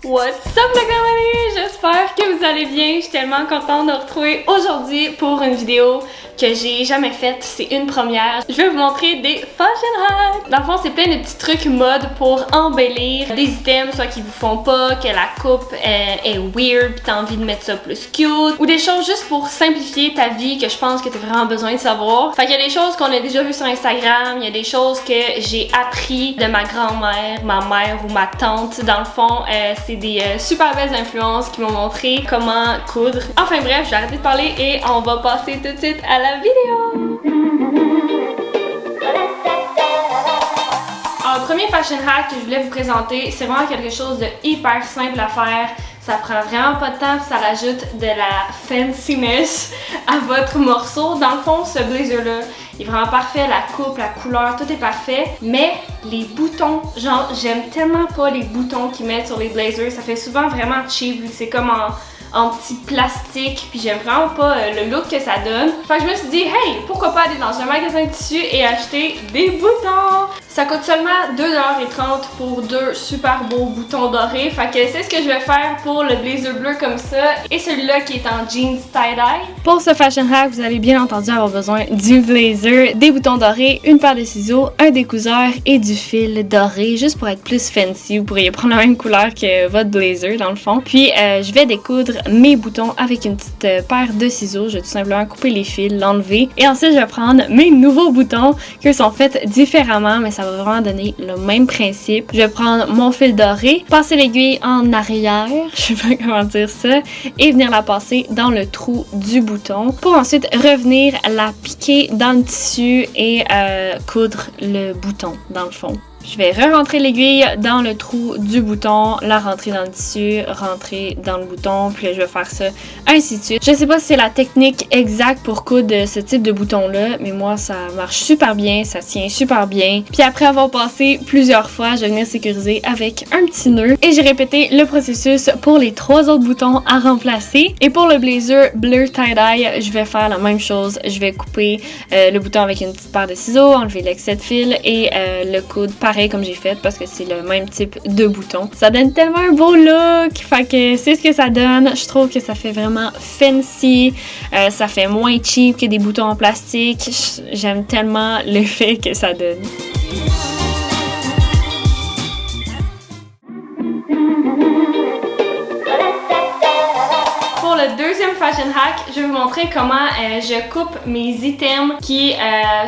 What's up les amis? J'espère que vous allez bien. Je suis tellement contente de vous retrouver aujourd'hui pour une vidéo que j'ai jamais faite. C'est une première. Je vais vous montrer des fashion hacks. Dans le fond, c'est plein de petits trucs mode pour embellir des items, soit qui vous font pas, que la coupe est weird, pis t'as envie de mettre ça plus cute, ou des choses juste pour simplifier ta vie que je pense que t'as vraiment besoin de savoir. Fait qu'il y a des choses qu'on a déjà vues sur Instagram, il y a des choses que j'ai appris de ma grand-mère, ma mère ou ma tante. Dans le fond, c'est des super belles influences qui m'ont montré comment coudre. Enfin bref, je vais arrêter de parler et on va passer tout de suite à la vidéo. Alors, le premier fashion hack que je voulais vous présenter, c'est vraiment quelque chose de hyper simple à faire. Ça prend vraiment pas de temps, ça rajoute de la fanciness à votre morceau. Dans le fond, ce blazer-là, il est vraiment parfait, la coupe, la couleur, tout est parfait. Mais les boutons, genre, j'aime tellement pas les boutons qu'ils mettent sur les blazers. Ça fait souvent vraiment cheap, vu que c'est comme en petit plastique, puis j'aime vraiment pas le look que ça donne. Fait que je me suis dit, hey, pourquoi pas aller dans un magasin de tissus et acheter des boutons? Ça coûte seulement 2,30$ pour deux super beaux boutons dorés. Fait que c'est ce que je vais faire pour le blazer bleu comme ça et celui-là qui est en jeans tie-dye. Pour ce fashion hack, vous allez bien entendu avoir besoin du blazer, des boutons dorés, une paire de ciseaux, un découseur et du fil doré, juste pour être plus fancy. Vous pourriez prendre la même couleur que votre blazer dans le fond. Puis je vais découdre mes boutons avec une petite paire de ciseaux. Je vais tout simplement couper les fils, l'enlever. Et ensuite, je vais prendre mes nouveaux boutons qui sont faits différemment, mais ça va vraiment donner le même principe. Je vais prendre mon fil doré, passer l'aiguille en arrière, je sais pas comment dire ça, et venir la passer dans le trou du bouton pour ensuite revenir la piquer dans le tissu et coudre le bouton dans le fond. Je vais re-rentrer l'aiguille dans le trou du bouton, la rentrer dans le tissu, rentrer dans le bouton, puis là, je vais faire ça ainsi de suite. Je sais pas si c'est la technique exacte pour coudre ce type de bouton-là, mais moi, ça marche super bien, ça tient super bien. Puis après avoir passé plusieurs fois, je vais venir sécuriser avec un petit nœud et j'ai répété le processus pour les 3 autres boutons à remplacer. Et pour le blazer bleu tie-dye, je vais faire la même chose. Je vais couper le bouton avec une petite paire de ciseaux, enlever l'excès de fil et le coudre pareil comme j'ai fait parce que c'est le même type de bouton. Ça donne tellement un beau look, fait que c'est ce que ça donne. Je trouve que ça fait vraiment fancy, ça fait moins cheap que des boutons en plastique. J'aime tellement l'effet que ça donne. Pour le deuxième fashion hack, je vais vous montrer comment je coupe mes items qui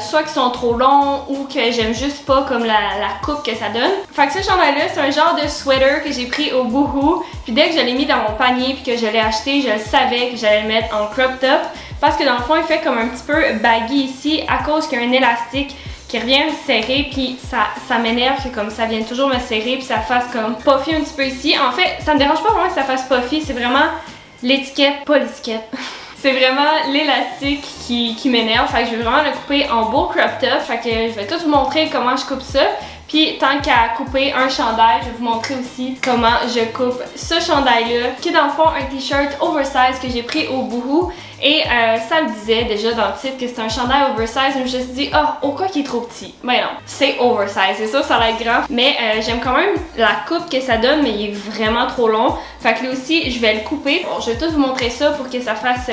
soit qui sont trop longs ou que j'aime juste pas comme la coupe que ça donne. Fait que ce chandail-là, c'est un genre de sweater que j'ai pris au Boohoo. Puis dès que je l'ai mis dans mon panier puis que je l'ai acheté, je savais que j'allais le mettre en crop top parce que dans le fond, il fait comme un petit peu baggy ici à cause qu'il y a un élastique qui revient serré, puis ça m'énerve que comme ça vienne toujours me serrer puis ça fasse comme puffy un petit peu ici. En fait, ça me dérange pas vraiment que ça fasse puffy, c'est vraiment l'étiquette, pas l'étiquette. C'est vraiment l'élastique qui m'énerve. Fait que je vais vraiment le couper en beau crop top. Fait que je vais tout vous montrer comment je coupe ça. Puis tant qu'à couper un chandail, je vais vous montrer aussi comment je coupe ce chandail-là, qui est dans le fond un t-shirt oversize que j'ai pris au Boohoo. Et ça le disait déjà dans le titre que c'est un chandail oversize, mais je me suis dit, au cas qu'il est trop petit. Ben non, c'est oversize, c'est sûr ça va être grand. Mais j'aime quand même la coupe que ça donne, mais il est vraiment trop long. Fait que là aussi, je vais le couper. Bon, je vais tout vous montrer ça pour que ça fasse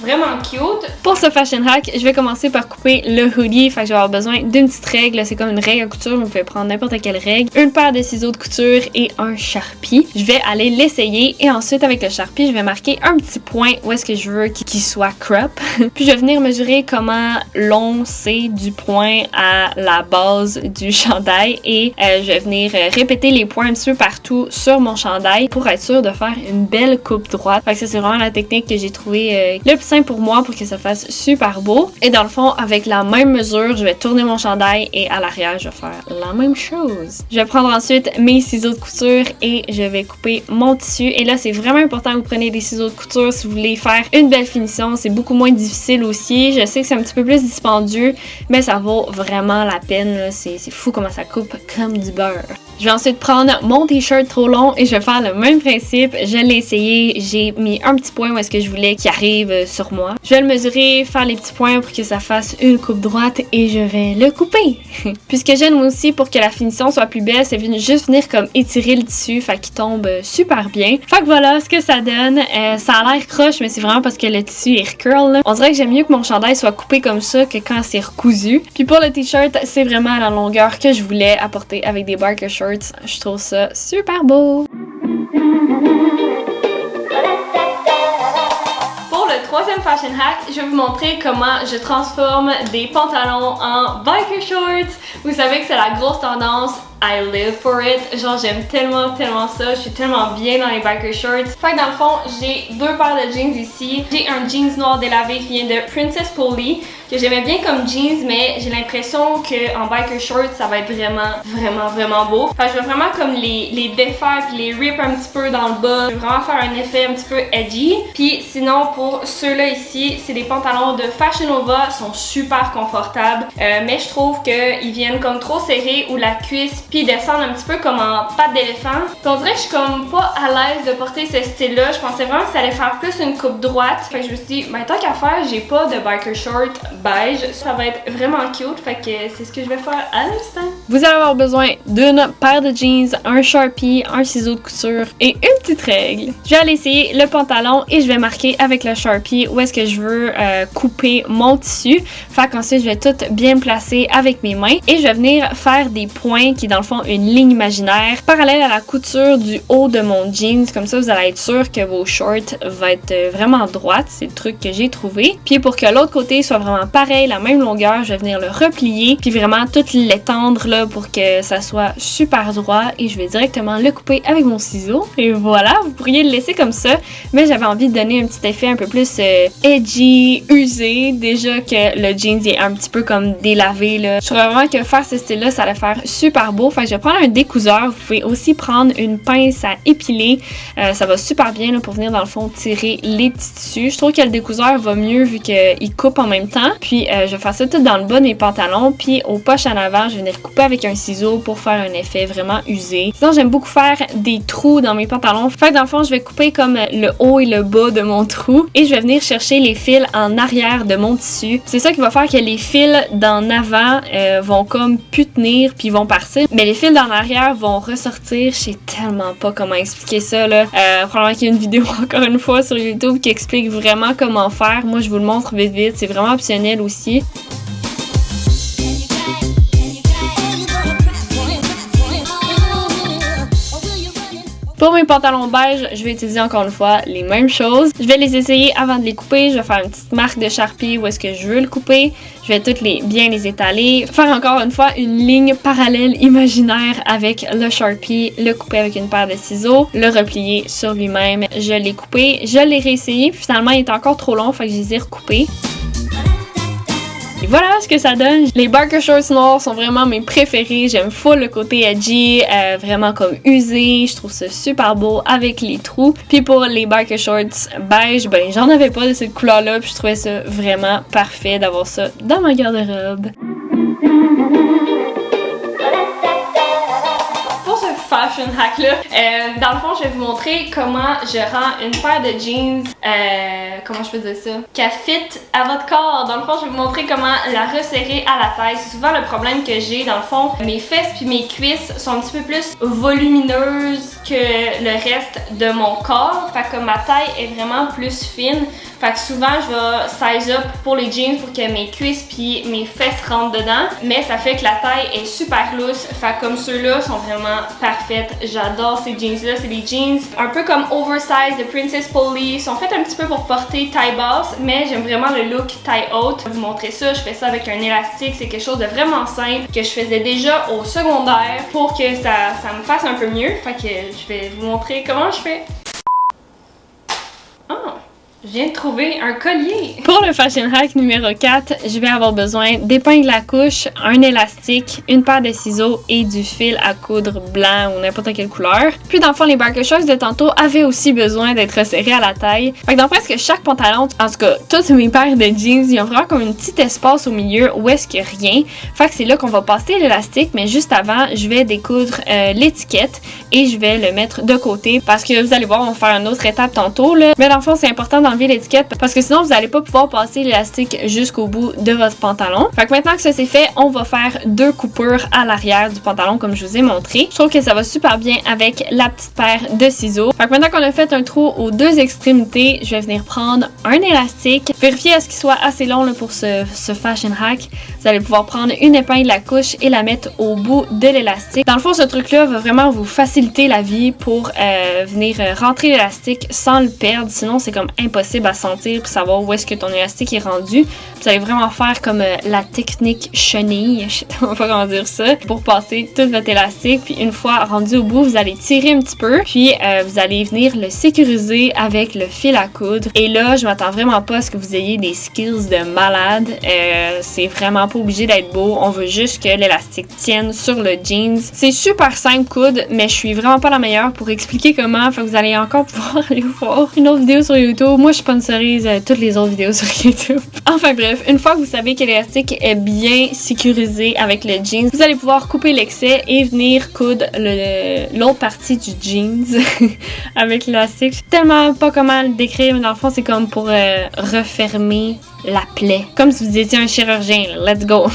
vraiment cute. Pour ce fashion hack, je vais commencer par couper le hoodie. Fait que je vais avoir besoin d'une petite règle. C'est comme une règle à couture. Vous pouvez prendre n'importe quelle règle. Une paire de ciseaux de couture et un Sharpie. Je vais aller l'essayer et ensuite avec le Sharpie, je vais marquer un petit point où est-ce que je veux qu'il soit crop. Puis je vais venir mesurer comment long c'est du point à la base du chandail et je vais venir répéter les points un petit peu partout sur mon chandail pour être sûr de faire une belle coupe droite. Fait que ça, c'est vraiment la technique que j'ai trouvé le plus simple pour moi pour que ça fasse super beau. Et dans le fond, avec la même mesure, je vais tourner mon chandail et à l'arrière, je vais faire la même chose. Je vais prendre ensuite mes ciseaux de couture et je vais couper mon tissu. Et là, c'est vraiment important que vous preniez des ciseaux de couture si vous voulez faire une belle finition. C'est beaucoup moins difficile aussi. Je sais que c'est un petit peu plus dispendieux, mais ça vaut vraiment la peine. C'est fou comment ça coupe comme du beurre. Je vais ensuite prendre mon t-shirt trop long et je vais faire le même principe. Je l'ai essayé, j'ai mis un petit point où est-ce que je voulais qu'il arrive sur moi. Je vais le mesurer, faire les petits points pour que ça fasse une coupe droite et je vais le couper. Puis ce que j'aime aussi pour que la finition soit plus belle, c'est juste venir comme étirer le tissu, fait qu'il tombe super bien. Fait que voilà ce que ça donne. Ça a l'air croche, mais c'est vraiment parce que le tissu est recurl, là. On dirait que j'aime mieux que mon chandail soit coupé comme ça que quand c'est recousu. Puis pour le t-shirt, c'est vraiment la longueur que je voulais apporter avec des biker shorts. Je trouve ça super beau. Pour le troisième fashion hack, je vais vous montrer comment je transforme des pantalons en biker shorts. Vous savez que c'est la grosse tendance. I live for it. Genre, j'aime tellement ça. Je suis tellement bien dans les biker shorts. Fait que dans le fond, j'ai deux paires de jeans ici. J'ai un jeans noir délavé qui vient de Princess Polly, que j'aimais bien comme jeans, mais j'ai l'impression qu'en biker shorts, ça va être vraiment beau. Fait que je vais vraiment comme les défaire puis les rip un petit peu dans le bas. Je vais vraiment faire un effet un petit peu edgy. Puis sinon, pour ceux-là ici, c'est des pantalons de Fashion Nova. Ils sont super confortables. Mais je trouve qu'ils viennent comme trop serrés ou la cuisse puis ils descendent un petit peu comme en patte d'éléphant. Puis on dirait que je suis comme pas à l'aise de porter ce style-là. Je pensais vraiment que ça allait faire plus une coupe droite. Fait que je me suis dit, ben tant qu'à faire, j'ai pas de biker short beige. Ça va être vraiment cute. Fait que c'est ce que je vais faire à l'instant. Vous allez avoir besoin d'une paire de jeans, un Sharpie, un ciseau de couture et une petite règle. Je vais aller essayer le pantalon et je vais marquer avec le Sharpie où est-ce que je veux couper mon tissu. Fait qu'ensuite, je vais tout bien placer avec mes mains et je vais venir faire des points qui dans le fond une ligne imaginaire parallèle à la couture du haut de mon jeans. Comme ça, vous allez être sûr que vos shorts vont être vraiment droites. C'est le truc que j'ai trouvé. Puis pour que l'autre côté soit vraiment pareil, la même longueur, je vais venir le replier puis vraiment tout l'étendre là pour que ça soit super droit et je vais directement le couper avec mon ciseau. Et voilà, vous pourriez le laisser comme ça, mais j'avais envie de donner un petit effet un peu plus edgy, usé. Déjà que le jeans est un petit peu comme délavé là. Je trouvais vraiment que faire ce style là, ça allait faire super beau. Fait que je vais prendre un découseur. Vous pouvez aussi prendre une pince à épiler. Ça va super bien là, pour venir dans le fond tirer les petits tissus. Je trouve que le découseur va mieux vu qu'il coupe en même temps. Puis je vais faire ça tout dans le bas de mes pantalons. Puis aux poches en avant, je vais venir couper avec un ciseau pour faire un effet vraiment usé. Sinon, j'aime beaucoup faire des trous dans mes pantalons. Fait que dans le fond, je vais couper comme le haut et le bas de mon trou. Et je vais venir chercher les fils en arrière de mon tissu. C'est ça qui va faire que les fils d'en avant vont comme plus tenir puis vont partir. Mais les fils d'en arrière vont ressortir. Je sais tellement pas comment expliquer ça là. Probablement qu'il y a une vidéo encore une fois sur YouTube qui explique vraiment comment faire. Moi, je vous le montre vite. C'est vraiment optionnel aussi. Pour mes pantalons beige, je vais utiliser encore une fois les mêmes choses. Je vais les essayer avant de les couper. Je vais faire une petite marque de Sharpie où est-ce que je veux le couper. Je vais bien les étaler. Faire encore une fois une ligne parallèle imaginaire avec le Sharpie. Le couper avec une paire de ciseaux. Le replier sur lui-même. Je l'ai coupé. Je l'ai réessayé. Puis finalement, il est encore trop long. Fait que je les ai recoupés. Et voilà ce que ça donne. Les biker shorts noirs sont vraiment mes préférés. J'aime full le côté edgy, vraiment comme usé. Je trouve ça super beau avec les trous. Puis pour les biker shorts beige, ben j'en avais pas de cette couleur-là. Puis je trouvais ça vraiment parfait d'avoir ça dans ma garde-robe. Fashion hack là. Dans le fond, je vais vous montrer comment je rends une paire de jeans, comment je peux dire ça, qu'elle fit à votre corps. Dans le fond, je vais vous montrer comment la resserrer à la taille. C'est souvent le problème que j'ai. Dans le fond, mes fesses puis mes cuisses sont un petit peu plus volumineuses que le reste de mon corps. Fait que ma taille est vraiment plus fine. Fait que souvent, je vais size up pour les jeans pour que mes cuisses puis mes fesses rentrent dedans. Mais ça fait que la taille est super loose. Fait que comme ceux-là sont vraiment parfaites. J'adore ces jeans-là. C'est des jeans un peu comme oversize de Princess Polly. Ils sont faits un petit peu pour porter taille basse, mais j'aime vraiment le look taille haute. Je vais vous montrer ça. Je fais ça avec un élastique. C'est quelque chose de vraiment simple que je faisais déjà au secondaire pour que ça me fasse un peu mieux. Fait que je vais vous montrer comment je fais. Je viens de trouver un collier! Pour le fashion hack numéro 4, je vais avoir besoin d'épingles à couche, un élastique, une paire de ciseaux et du fil à coudre blanc ou n'importe quelle couleur. Puis dans le fond, les biker shorts de tantôt avaient aussi besoin d'être resserrés à la taille. Fait que dans presque chaque pantalon, en tout cas, toutes mes paires de jeans, ils ont vraiment comme un petit espace au milieu où est-ce qu'il n'y a rien. Fait que c'est là qu'on va passer l'élastique, mais juste avant, je vais découdre l'étiquette et je vais le mettre de côté parce que vous allez voir, on va faire une autre étape tantôt là. Mais dans le fond, c'est important dans d'enlever l'étiquette parce que sinon vous n'allez pas pouvoir passer l'élastique jusqu'au bout de votre pantalon. Fait que maintenant que ça c'est fait, on va faire 2 coupures à l'arrière du pantalon comme je vous ai montré. Je trouve que ça va super bien avec la petite paire de ciseaux. Fait que maintenant qu'on a fait un trou aux 2 extrémités, je vais venir prendre un élastique. Vérifiez à ce qu'il soit assez long là, pour ce fashion hack. Vous allez pouvoir prendre une épingle à couche et la mettre au bout de l'élastique. Dans le fond, ce truc-là va vraiment vous faciliter la vie pour venir rentrer l'élastique sans le perdre. Sinon, c'est comme impossible à sentir pour savoir où est-ce que ton élastique est rendu. Vous allez vraiment faire comme la technique chenille, je sais pas comment dire ça, pour passer tout votre élastique. Puis une fois rendu au bout, vous allez tirer un petit peu. Puis vous allez venir le sécuriser avec le fil à coudre. Et là, je m'attends vraiment pas à ce que vous ayez des skills de malade. C'est vraiment pas obligé d'être beau. On veut juste que l'élastique tienne sur le jeans. C'est super simple coudre, mais je suis vraiment pas la meilleure pour expliquer comment. Fait que vous allez encore pouvoir aller voir une autre vidéo sur YouTube. Moi, je sponsorise toutes les autres vidéos sur YouTube. Enfin bref, une fois que vous savez que l'élastique est bien sécurisé avec le jeans, vous allez pouvoir couper l'excès et venir coudre l'autre partie du jeans avec l'élastique. Je sais tellement pas comment le décrire, mais dans le fond, c'est comme pour refermer la plaie. Comme si vous étiez un chirurgien, là. Let's go!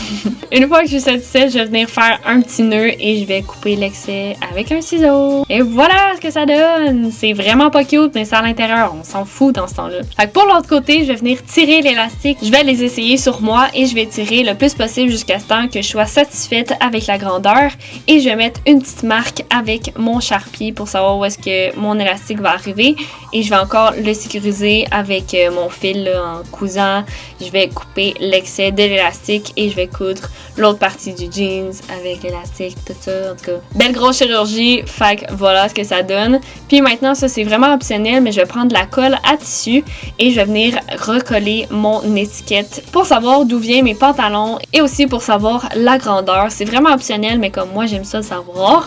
Une fois que je suis satisfaite, je vais venir faire un petit nœud et je vais couper l'excès avec un ciseau. Et voilà ce que ça donne! C'est vraiment pas cute, mais c'est à l'intérieur. On s'en fout dans ce temps-là. Fait que pour l'autre côté, je vais venir tirer l'élastique. Je vais les essayer sur moi et je vais tirer le plus possible jusqu'à ce temps que je sois satisfaite avec la grandeur. Et je vais mettre une petite marque avec mon Sharpie pour savoir où est-ce que mon élastique va arriver. Et je vais encore le sécuriser avec mon fil là, en cousant. Je vais couper l'excès de l'élastique et je vais coudre l'autre partie du jeans avec l'élastique, tout ça. En tout cas, belle grosse chirurgie. Fait que voilà ce que ça donne. Puis maintenant, ça c'est vraiment optionnel, mais je vais prendre de la colle à tissu et je vais venir recoller mon étiquette pour savoir d'où viennent mes pantalons et aussi pour savoir la grandeur. C'est vraiment optionnel, mais comme moi, j'aime ça le savoir.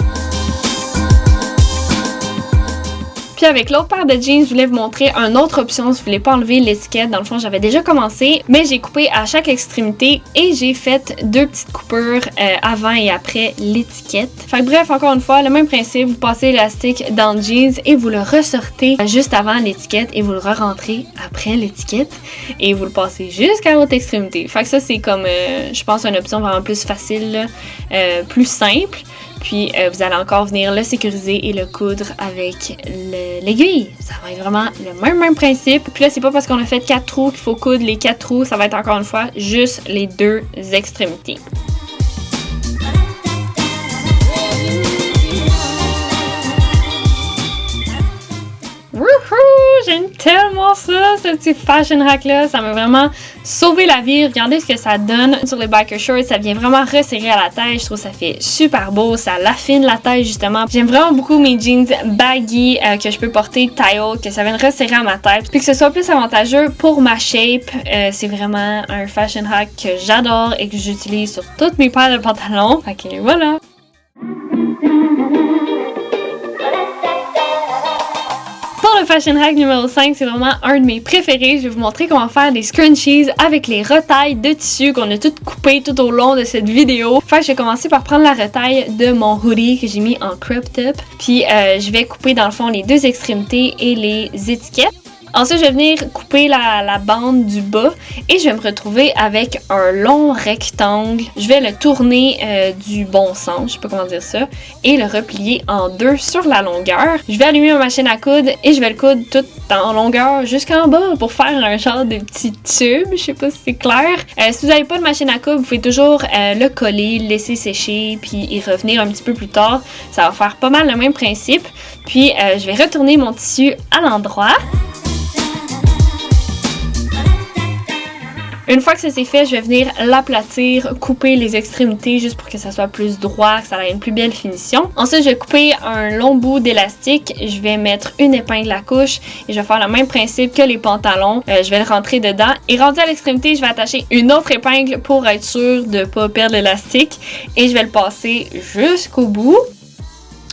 Puis avec l'autre paire de jeans, je voulais vous montrer une autre option si vous voulez pas enlever l'étiquette. Dans le fond, j'avais déjà commencé, mais j'ai coupé à chaque extrémité et j'ai fait 2 petites coupures avant et après l'étiquette. Fait que bref, encore une fois, le même principe, vous passez l'élastique dans le jeans et vous le ressortez juste avant l'étiquette et vous le re-rentrez après l'étiquette et vous le passez jusqu'à l'autre extrémité. Fait que ça, c'est comme, je pense, une option vraiment plus facile, plus simple. Puis vous allez encore venir le sécuriser et le coudre avec l'aiguille. Ça va être vraiment le même principe. Puis là, c'est pas parce qu'on a fait 4 trous qu'il faut coudre les 4 trous. Ça va être encore une fois juste les 2 extrémités. J'aime tellement ça, ce petit fashion hack là, ça m'a vraiment sauvé la vie. Regardez ce que ça donne sur les biker shorts, ça vient vraiment resserrer à la taille, je trouve que ça fait super beau, ça l'affine la taille justement. J'aime vraiment beaucoup mes jeans baggy que je peux porter taille haute, que ça vienne resserrer à ma tête, puis que ce soit plus avantageux pour ma shape. C'est vraiment un fashion hack que j'adore et que j'utilise sur toutes mes paires de pantalons. Ok, voilà. Pour le fashion hack numéro 5, c'est vraiment un de mes préférés. Je vais vous montrer comment faire des scrunchies avec les retailles de tissu qu'on a toutes coupées tout au long de cette vidéo. Fait que je vais commencer par prendre la retaille de mon hoodie que j'ai mis en crop top. Puis je vais couper dans le fond les 2 extrémités et les étiquettes. Ensuite, je vais venir couper la bande du bas et je vais me retrouver avec un long rectangle. Je vais le tourner du bon sens, je sais pas comment dire ça, et le replier en 2 sur la longueur. Je vais allumer ma machine à coudre et je vais le coudre tout en longueur jusqu'en bas pour faire un genre de petit tube. Je sais pas si c'est clair. Si vous n'avez pas de machine à coudre, vous pouvez toujours le coller, le laisser sécher puis y revenir un petit peu plus tard. Ça va faire pas mal le même principe. Puis je vais retourner mon tissu à l'endroit. Une fois que ça c'est fait, je vais venir l'aplatir, couper les extrémités juste pour que ça soit plus droit, que ça ait une plus belle finition. Ensuite, je vais couper un long bout d'élastique, je vais mettre une épingle à couche et je vais faire le même principe que les pantalons. Je vais le rentrer dedans et rendu à l'extrémité, je vais attacher une autre épingle pour être sûr de ne pas perdre l'élastique et je vais le passer jusqu'au bout.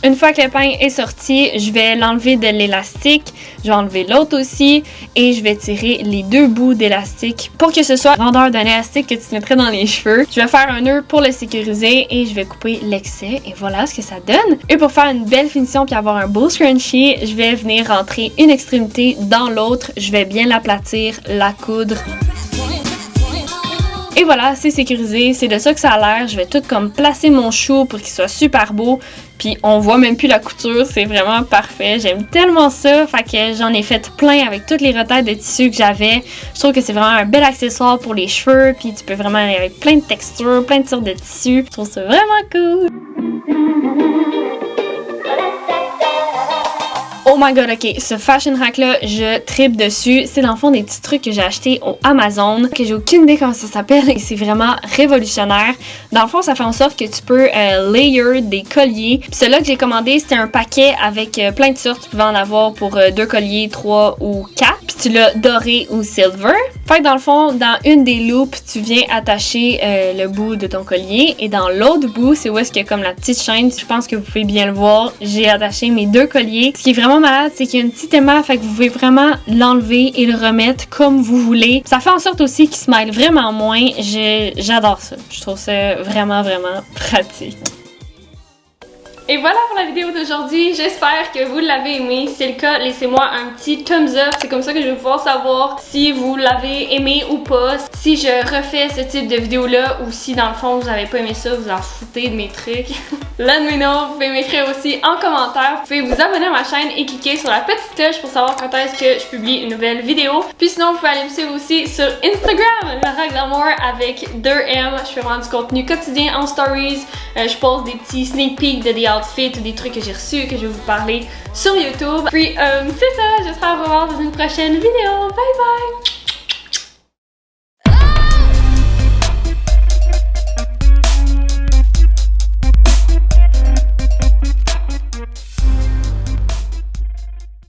Une fois que le pain est sorti, je vais l'enlever de l'élastique, je vais enlever l'autre aussi et je vais tirer les deux bouts d'élastique pour que ce soit la grandeur d'un élastique que tu mettrais dans les cheveux. Je vais faire un nœud pour le sécuriser et je vais couper l'excès et voilà ce que ça donne. Et pour faire une belle finition puis avoir un beau scrunchie, je vais venir rentrer une extrémité dans l'autre, je vais bien l'aplatir, la coudre. Et voilà, c'est sécurisé, c'est de ça que ça a l'air. Je vais tout comme placer mon chou pour qu'il soit super beau. Puis on voit même plus la couture, c'est vraiment parfait. J'aime tellement ça, fait que j'en ai fait plein avec toutes les retailles de tissu que j'avais. Je trouve que c'est vraiment un bel accessoire pour les cheveux. Puis tu peux vraiment aller avec plein de textures, plein de sortes de tissus. Je trouve ça vraiment cool. Oh my god, ok, ce fashion hack là, je tripe dessus. C'est dans le fond des petits trucs que j'ai achetés au Amazon, que j'ai aucune idée comment ça s'appelle et c'est vraiment révolutionnaire. Dans le fond, ça fait en sorte que tu peux layer des colliers. Puis celui-là que j'ai commandé, c'était un paquet avec plein de sortes. Tu pouvais en avoir pour 2 colliers, 3 ou 4. Puis tu l'as doré ou silver. Fait que dans le fond, dans une des loupes, tu viens attacher le bout de ton collier. Et dans l'autre bout, c'est où est-ce qu'il y a comme la petite chaîne. Je pense que vous pouvez bien le voir. J'ai attaché mes 2 colliers. Ce qui est vraiment malade, c'est qu'il y a une petite aimant, fait que vous pouvez vraiment l'enlever et le remettre comme vous voulez. Ça fait en sorte aussi qu'il se mêle vraiment moins. J'adore ça. Je trouve ça vraiment, vraiment pratique. Et voilà pour la vidéo d'aujourd'hui, j'espère que vous l'avez aimé. Si c'est le cas, laissez-moi un petit thumbs up, c'est comme ça que je vais pouvoir savoir si vous l'avez aimé ou pas. Si je refais ce type de vidéo-là ou si dans le fond vous n'avez pas aimé ça, vous en foutez de mes trucs. Let me know, vous pouvez m'écrire aussi en commentaire. Vous pouvez vous abonner à ma chaîne et cliquer sur la petite cloche pour savoir quand est-ce que je publie une nouvelle vidéo. Puis sinon, vous pouvez aller me suivre aussi sur Instagram, Lara Glamour avec 2M. Je fais vraiment du contenu quotidien en stories. Je pose des petits sneak peeks de des outfits ou des trucs que j'ai reçus que je vais vous parler sur YouTube. Puis c'est ça, j'espère vous revoir dans une prochaine vidéo. Bye bye!